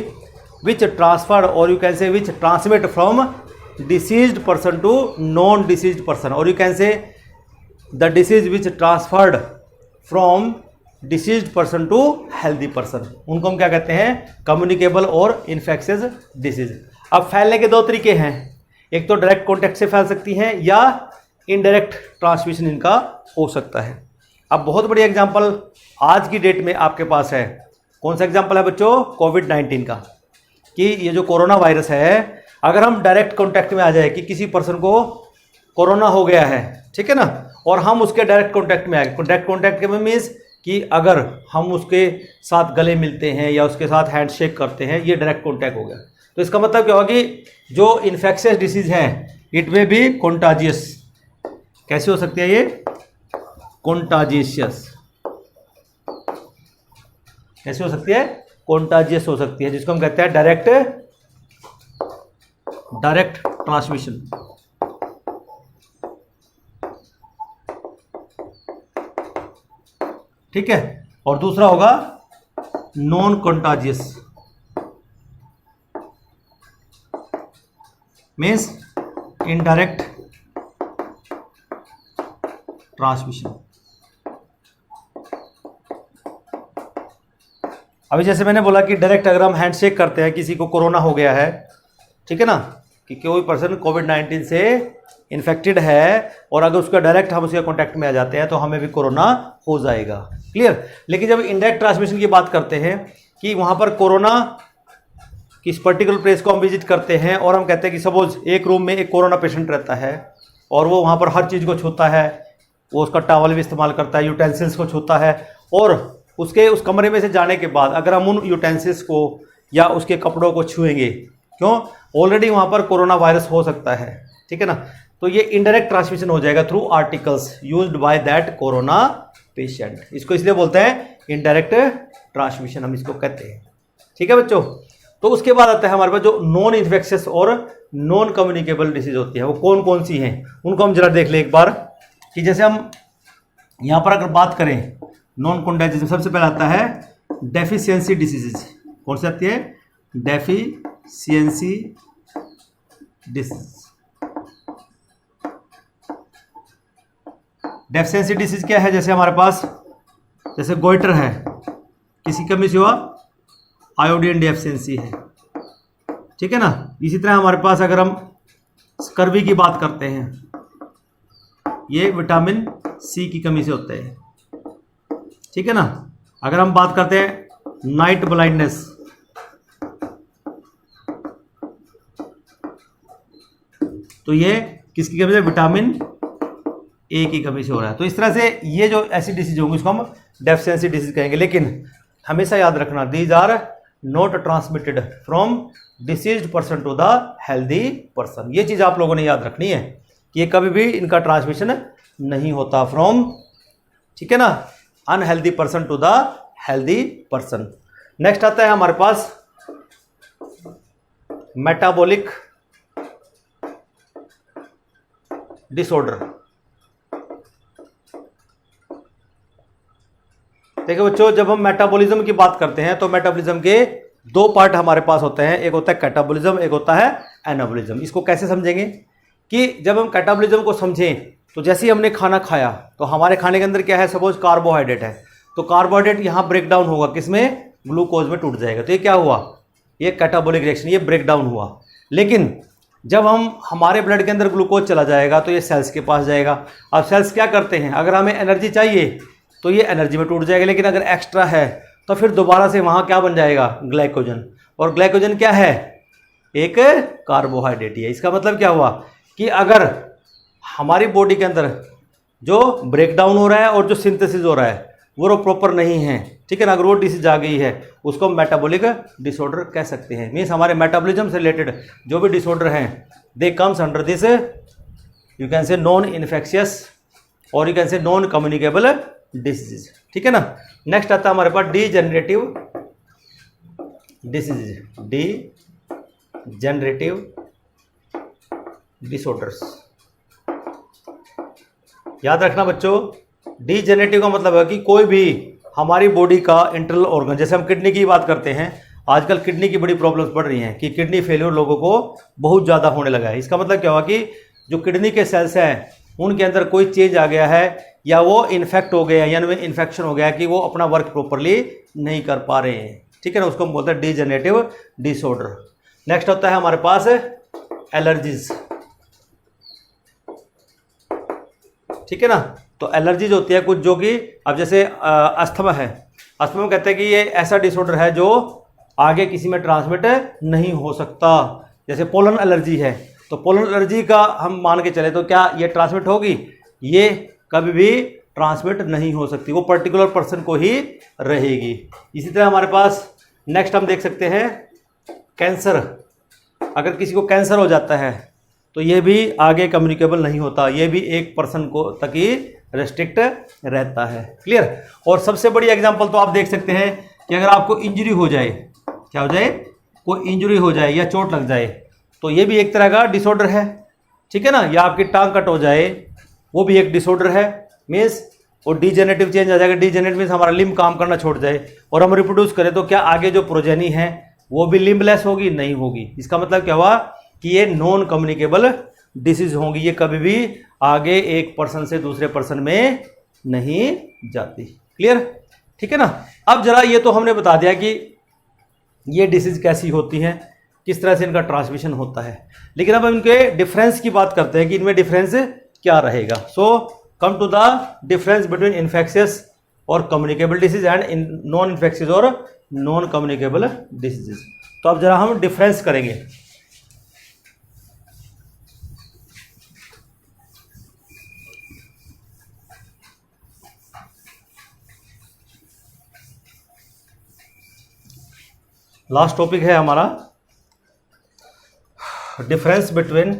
विच ट्रांसफर्ड और you can say which transmit from diseased person to non diseased person, और you can say the disease which transferred from diseased person to healthy person, उनको हम क्या कहते हैं, कम्युनिकेबल और इन्फेक्शियस डिसीज। अब फैलने के 2 तरीके हैं, एक तो डायरेक्ट कॉन्टैक्ट से फैल सकती हैं या इनडायरेक्ट ट्रांसमिशन इनका हो सकता है। अब बहुत बड़ी एग्जांपल आज की डेट में आपके पास है, कौन सा एग्जांपल है बच्चों, कोविड-19 का, कि ये जो कोरोना वायरस है अगर हम डायरेक्ट कॉन्टैक्ट में आ जाए कि किसी पर्सन को कोरोना हो गया है, ठीक है ना, और हम उसके डायरेक्ट कॉन्टैक्ट में आ गए, डायरेक्ट कॉन्टैक्ट में मीन्स कि अगर हम उसके साथ गले मिलते हैं या उसके साथ हैंडशेक करते हैं, ये डायरेक्ट कॉन्टैक्ट हो गया। तो इसका मतलब क्या होगा कि जो इन्फेक्शियस डिसीज है इट में भी कॉन्टाजियस, कैसे हो सकती है ये, कॉन्टाजियस, कैसे हो सकती है, कॉन्टाजियस हो सकती है, जिसको हम कहते हैं डायरेक्ट ट्रांसमिशन। ठीक है, और दूसरा होगा non contagious, means indirect transmission. अभी जैसे मैंने बोला कि डायरेक्ट अगर हम हैंडशेक करते हैं, किसी को कोरोना हो गया है, ठीक है ना, कि कोई पर्सन कोविड-19 से इन्फेक्टेड है और अगर उसका डायरेक्ट हम उसके कॉन्टैक्ट में आ जाते हैं तो हमें भी कोरोना हो जाएगा, क्लियर। लेकिन जब इनडायरेक्ट ट्रांसमिशन की बात करते हैं कि वहाँ पर कोरोना किस पर्टिकुलर प्लेस को हम विजिट करते हैं और हम कहते हैं कि सपोज एक रूम में एक कोरोना पेशेंट रहता है और वो वहाँ पर हर चीज़ को छूता है, वो उसका टॉवल भी इस्तेमाल करता है, यूटेंसिल्स को छूता है, और उसके उस कमरे में से जाने के बाद अगर हम उन यूटेंसिल्स को या उसके कपड़ों को छुएंगे, क्यों, ऑलरेडी वहाँ पर कोरोना वायरस हो सकता है, ठीक है ना। तो ये इनडायरेक्ट ट्रांसमिशन हो जाएगा through articles used by that corona patient. इसको इसलिए बोलते हैं इनडायरेक्ट ट्रांसमिशन, हम इसको कहते हैं, ठीक है बच्चों। तो उसके बाद आता है हमारे पास जो नॉन इन्फेक्शियस और नॉन कम्युनिकेबल डिसीज होती है, वो कौन कौन सी हैं उनको हम जरा देख लें एक बार। कि जैसे हम यहाँ पर अगर बात करें नॉन कॉन्टेजियस, सबसे पहले आता है डेफिशिएंसी डिसीजेज। कौन सी आती है? Deficiency disease. डेफिशिएंसी डिसीज क्या है? जैसे हमारे पास जैसे गोइटर है, किसी कमी से हुआ, आयोडीन डेफिशिएंसी है, ठीक है ना। इसी तरह हमारे पास अगर हम स्कर्वी की बात करते हैं, ये विटामिन सी की कमी से होता है, ठीक है ना। अगर हम बात करते हैं नाइट ब्लाइंडनेस, तो ये किसकी कमी से? विटामिन ए की कमी से हो रहा है। तो इस तरह से ये जो ऐसी डिसीज होंगी उसको हम डेफिशिएंसी डिसीज कहेंगे। लेकिन हमेशा याद रखना, these are not transmitted from diseased person to the healthy person. ये चीज आप लोगों ने याद रखनी है कि ये कभी भी इनका ट्रांसमिशन नहीं होता फ्रॉम, ठीक है ना, unhealthy person to the healthy person. Next आता है हमारे पास मेटाबॉलिक डिसऑर्डर। देखिए बच्चों, जब हम मेटाबॉलिज्म की बात करते हैं तो मेटाबॉलिज्म के दो पार्ट हमारे पास होते हैं, एक होता है कैटाबॉलिज्म, एक होता है एनाबॉलिज्म। इसको कैसे समझेंगे कि जब हम कैटाबॉलिज्म को समझें तो जैसे ही हमने खाना खाया तो हमारे खाने के अंदर क्या है? सपोज कार्बोहाइड्रेट है, तो कार्बोहाइड्रेट यहां ब्रेक डाउन होगा, किसमें? ग्लूकोज में टूट जाएगा। तो ये क्या हुआ? ये कैटाबॉलिक रिएक्शन, ये ब्रेक डाउन हुआ। लेकिन जब हम हमारे ब्लड के अंदर ग्लूकोज चला जाएगा तो ये सेल्स के पास जाएगा। अब सेल्स क्या करते हैं? अगर हमें एनर्जी चाहिए तो ये एनर्जी में टूट जाएगा, लेकिन अगर एक्स्ट्रा है तो फिर दोबारा से वहां क्या बन जाएगा? ग्लाइकोजन। और ग्लाइकोजन क्या है? एक कार्बोहाइड्रेट है। इसका मतलब क्या हुआ कि अगर हमारी बॉडी के अंदर जो ब्रेक डाउन हो रहा है और जो सिंथेसिस हो रहा है वो प्रॉपर नहीं है, ठीक है ना, अगर वो डिसीज आ गई है उसको हम मेटाबॉलिक डिसऑर्डर कह सकते हैं। मीन्स हमारे मेटाबॉलिज्म से रिलेटेड जो भी डिसऑर्डर हैं they comes under this, you can say non infectious और you can say non communicable disease, ठीक है ना। नेक्स्ट आता है हमारे पास डीजेनरेटिव डिसीज, डीजेनरेटिव डिसऑर्डर्स। याद रखना बच्चों, डीजेनरेटिव का मतलब है कि कोई भी हमारी बॉडी का इंटरनल ऑर्गन, जैसे हम किडनी की बात करते हैं, आजकल किडनी की बड़ी प्रॉब्लम्स बढ़ रही हैं कि किडनी फेलियर लोगों को बहुत ज़्यादा होने लगा है। इसका मतलब क्या हुआ कि जो किडनी के सेल्स हैं उनके अंदर कोई चेंज आ गया है या वो इन्फेक्ट हो गया है, यानी इन्फेक्शन हो गया है कि वो अपना वर्क प्रॉपरली नहीं कर पा रहे हैं, ठीक है ना, उसको हम बोलते हैं डीजेनरेटिव डिसऑर्डर। नेक्स्ट होता है हमारे पास एलर्जीज, ठीक है ना। तो एलर्जीज होती है कुछ जो कि अब जैसे अस्थमा है, अस्थमा में कहते हैं कि ये ऐसा डिसऑर्डर है जो आगे किसी में ट्रांसमिट नहीं हो सकता। जैसे पोलन एलर्जी है, तो पोलन एलर्जी का हम मान के चले तो क्या ये ट्रांसमिट होगी? ये कभी भी ट्रांसमिट नहीं हो सकती, वो पर्टिकुलर पर्सन को ही रहेगी। इसी तरह हमारे पास नेक्स्ट हम देख सकते हैं कैंसर। अगर किसी को कैंसर हो जाता है तो ये भी आगे कम्युनिकेबल नहीं होता, ये भी एक पर्सन को तक ही रेस्ट्रिक्ट रहता है। क्लियर? और सबसे बड़ी एग्जांपल तो आप देख सकते हैं कि अगर आपको इंजरी हो जाए, क्या हो जाए? कोई इंजरी हो जाए या चोट लग जाए तो ये भी एक तरह का डिसऑर्डर है, ठीक है ना। या आपकी टांग कट हो जाए वो भी एक डिसऑर्डर है, मीन्स वो डीजेनरेटिव चेंज आ जाएगा। डीजेनरेटिव मीन्स हमारा लिम्ब काम करना छोड़ जाए और हम रिप्रोड्यूस करें तो क्या आगे जो प्रोजेनी है वो भी लिम्बलेस होगी? नहीं होगी। इसका मतलब क्या हुआ कि ये नॉन कम्युनिकेबल डिसीज होंगी, ये कभी भी आगे एक पर्सन से दूसरे पर्सन में नहीं जाती। क्लियर? ठीक है ना। अब जरा ये तो हमने बता दिया कि ये डिसीज कैसी होती हैं, किस तरह से इनका ट्रांसमिशन होता है, लेकिन अब इनके डिफरेंस की बात करते हैं कि इनमें डिफरेंस क्या रहेगा। So come to the difference between infectious और communicable disease and non infectious और नॉन कम्युनिकेबल डिसीजेज। तो अब जरा हम डिफरेंस करेंगे। लास्ट टॉपिक है हमारा डिफरेंस बिटवीन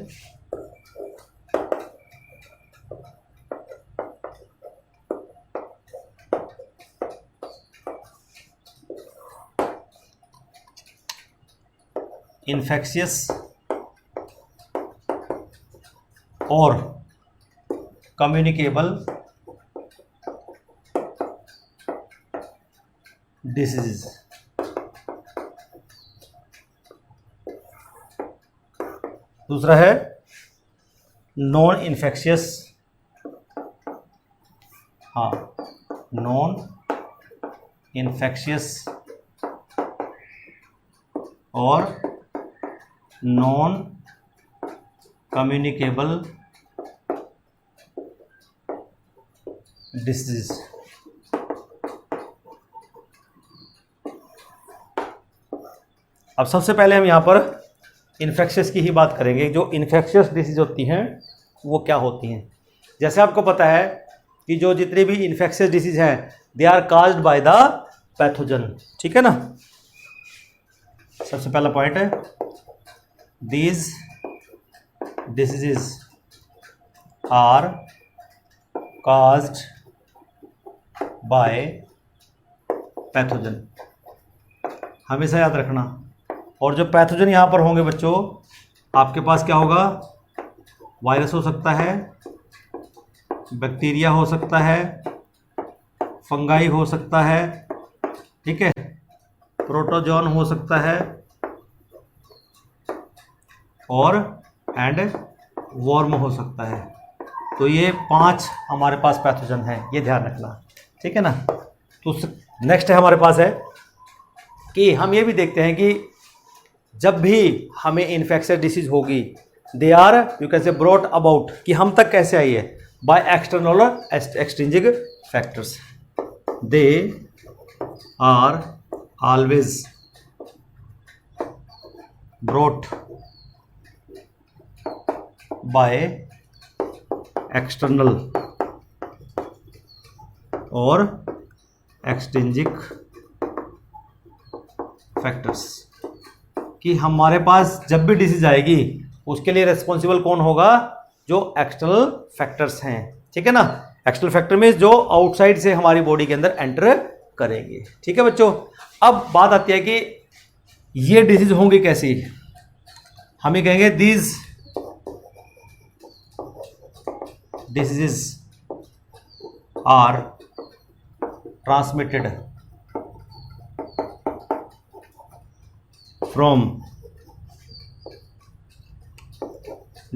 इन्फेक्शियस और कम्युनिकेबल डिसीजेज। दूसरा है नॉन इन्फेक्शियस, हाँ, नॉन इन्फेक्शियस और नॉन कम्युनिकेबल डिसीज। अब सबसे पहले हम यहाँ पर इन्फेक्शियस की ही बात करेंगे। जो इन्फेक्शियस डिसीज होती हैं वो क्या होती हैं। जैसे आपको पता है कि जो जितनी भी इन्फेक्शियस डिसीज हैं they are caused by the pathogen, ठीक है ना। सबसे पहला पॉइंट है these diseases are caused by pathogen, हमेशा याद रखना। और जो पैथोजन यहाँ पर होंगे बच्चों, आपके पास क्या होगा, वायरस हो सकता है, बैक्टीरिया हो सकता है, फंगाई हो सकता है, ठीक है, प्रोटोजोन हो सकता है और एंड वर्म हो सकता है। तो ये 5 हमारे पास पैथोजन हैं, ये ध्यान रखना, ठीक है ना। तो नेक्स्ट है हमारे पास है कि हम ये भी देखते हैं कि जब भी हमें इन्फेक्शियस डिसीज होगी they are you can say brought about, कि हम तक कैसे आई है, बाय एक्सटर्नल और extrinsic factors. They are always brought by external और एक्सट्रिंसिक फैक्टर्स, कि हमारे पास जब भी डिसीज आएगी उसके लिए रिस्पॉन्सिबल कौन होगा, जो एक्सटर्नल फैक्टर्स हैं, ठीक है ना। एक्सटर्नल फैक्टर में जो आउटसाइड से हमारी बॉडी के अंदर एंटर करेंगे, ठीक है बच्चों। अब बात आती है कि ये डिसीज होंगे कैसी, हम ये कहेंगे these diseases are transmitted from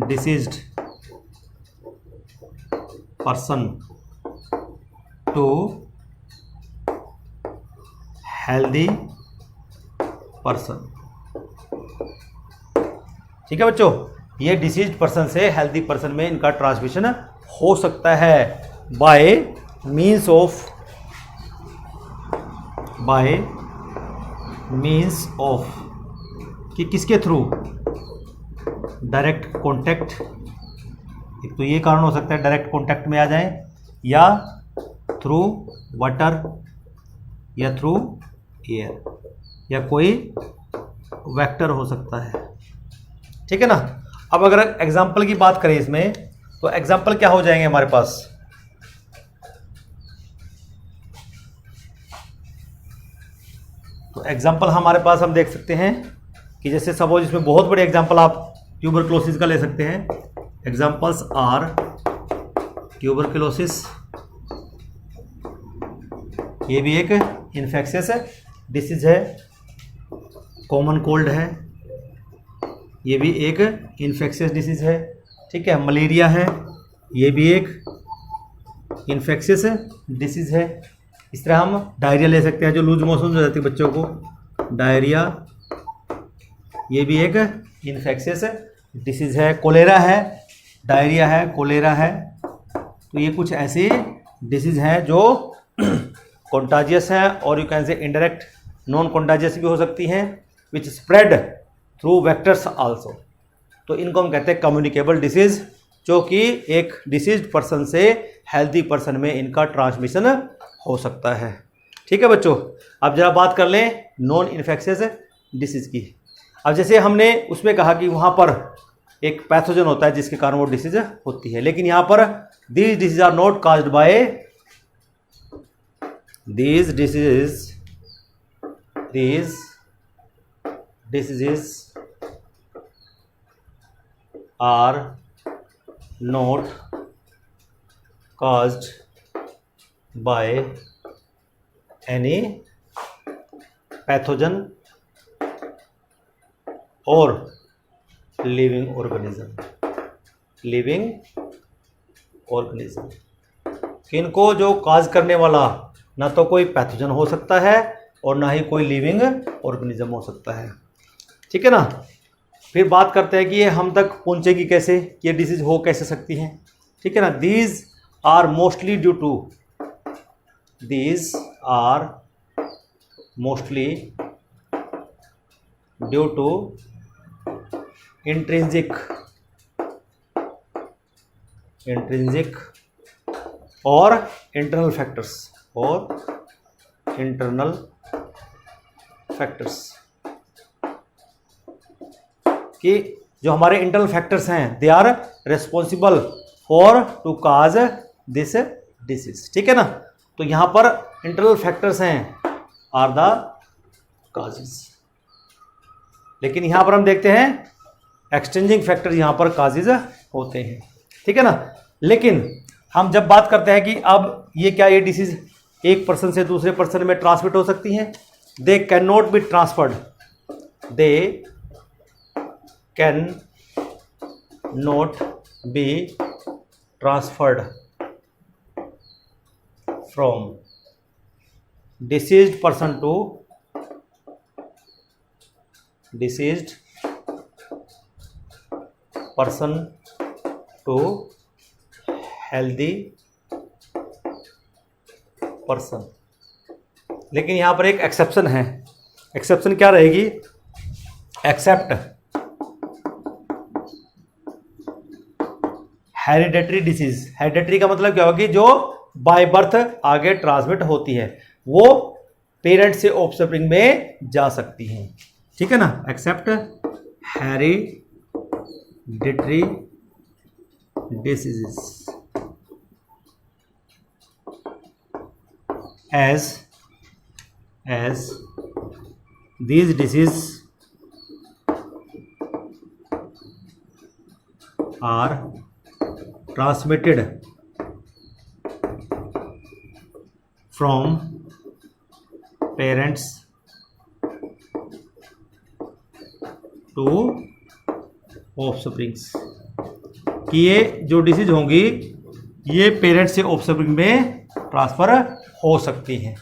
deceased person to healthy person, ठीक है बच्चों। ये डिसीज्ड पर्सन से हेल्दी पर्सन में इनका ट्रांसमिशन हो सकता है बाय मीन्स ऑफ कि किसके थ्रू, डायरेक्ट कांटेक्ट, एक तो ये कारण हो सकता है डायरेक्ट कांटेक्ट में आ जाए, या थ्रू वाटर, या थ्रू एयर, या कोई वेक्टर हो सकता है, ठीक है ना। अब अगर एग्जाम्पल की बात करें इसमें, तो एग्जाम्पल क्या हो जाएंगे हमारे पास, तो एग्जाम्पल हमारे पास हम देख सकते हैं कि जैसे सपोज इसमें बहुत बड़े एग्जाम्पल आप ट्यूबरक्लोसिस का ले सकते हैं। एग्जाम्पल्स आर ट्यूबरक्लोसिस, ये भी एक इन्फेक्शियस डिसीज है। कॉमन कोल्ड है, ये भी एक इन्फेक्शियस डिसीज है, ठीक है। मलेरिया है, ये भी एक इन्फेक्शियस डिसीज है। इस तरह हम डायरिया ले सकते हैं, जो लूज मोशन हो जाती है बच्चों को, डायरिया, ये भी एक इन्फेक्शियस डिसीज है। कोलेरा है, डायरिया है, कोलेरा है। तो ये कुछ ऐसी डिसीज हैं जो कॉन्टाजियस हैं और यू कैन से इनडायरेक्ट नॉन कॉन्टाजियस भी हो सकती हैं, विच स्प्रेड थ्रू वेक्टर्स आल्सो। तो इनको हम कहते हैं कम्युनिकेबल डिसीज, जो कि एक डिसीज्ड पर्सन से हेल्दी पर्सन में इनका ट्रांसमिशन हो सकता है, ठीक है बच्चों। अब जरा बात कर लें नॉन इन्फेक्शियस डिसीज की। अब जैसे हमने उसमें कहा कि वहाँ पर एक पैथोजन होता है जिसके कारण वो डिसीज होती है, लेकिन यहाँ पर these disease are not caused by, these diseases are not caused by any pathogen or living organism कि इनको जो काज करने वाला ना तो कोई पैथोजन हो सकता है और ना ही कोई लिविंग ऑर्गेनिज्म हो सकता है। ठीक है ना। फिर बात करते हैं कि ये हम तक पहुंचेगी कैसे, ये डिसीज हो कैसे सकती हैं। ठीक है ना। These are mostly due to intrinsic और इंटरनल फैक्टर्स कि जो हमारे इंटरनल फैक्टर्स हैं they are responsible for to cause this disease. ठीक है ना। तो यहां पर इंटरनल फैक्टर्स हैं आर द काजेस, लेकिन यहां पर हम देखते हैं एक्सचेंजिंग फैक्टर यहां पर काजेज होते हैं। ठीक है ना। लेकिन हम जब बात करते हैं कि अब ये क्या ये डिसीज एक पर्सन से दूसरे पर्सन में ट्रांसमिट हो सकती हैं, they can not be transferred, they can not be transferred from diseased person to healthy person. लेकिन यहां पर एक एक्सेप्शन है। एक्सेप्शन क्या रहेगी? Accept hereditary disease. हेरिडेटरी का मतलब क्या होगा कि जो बाय बर्थ आगे ट्रांसमिट होती है वो पेरेंट से ऑफस्प्रिंग में जा सकती हैं। ठीक है ना। Except hereditary diseases as these diseases are transmitted from parents to offsprings कि ये जो डिसीज होंगी ये पेरेंट्स से ऑफस्प्रिंग में ट्रांसफर हो सकती हैं।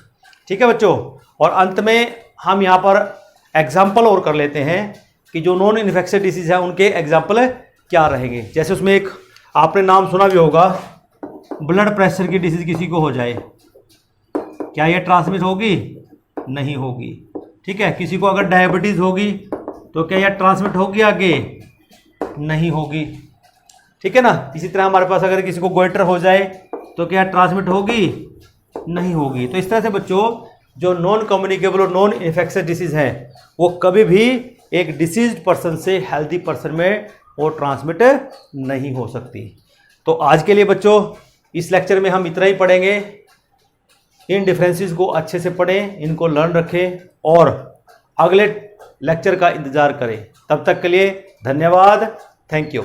ठीक है बच्चों। और अंत में हम यहाँ पर एग्जाम्पल और कर लेते हैं कि जो नॉन इन्फेक्शियस डिसीज है उनके एग्जाम्पल क्या रहेंगे। जैसे उसमें एक आपने नाम सुना भी होगा, ब्लड प्रेशर की डिसीज किसी को हो जाए, क्या ये ट्रांसमिट होगी? नहीं होगी। ठीक है। किसी को अगर डायबिटीज़ होगी तो क्या यह ट्रांसमिट होगी आगे? नहीं होगी। ठीक है ना। इसी तरह हमारे पास अगर किसी को गोइटर हो जाए तो क्या ट्रांसमिट होगी? नहीं होगी। तो इस तरह से बच्चों जो नॉन कम्युनिकेबल और नॉन इन्फेक्शियस डिसीज है वो कभी भी एक डिसीज्ड पर्सन से हेल्दी पर्सन में वो ट्रांसमिट नहीं हो सकती। तो आज के लिए बच्चों इस लेक्चर में हम इतना ही पढ़ेंगे। इन डिफरेंसेस को अच्छे से पढ़ें, इनको लर्न रखें और अगले लेक्चर का इंतज़ार करें। तब तक के लिए धन्यवाद। Thank you.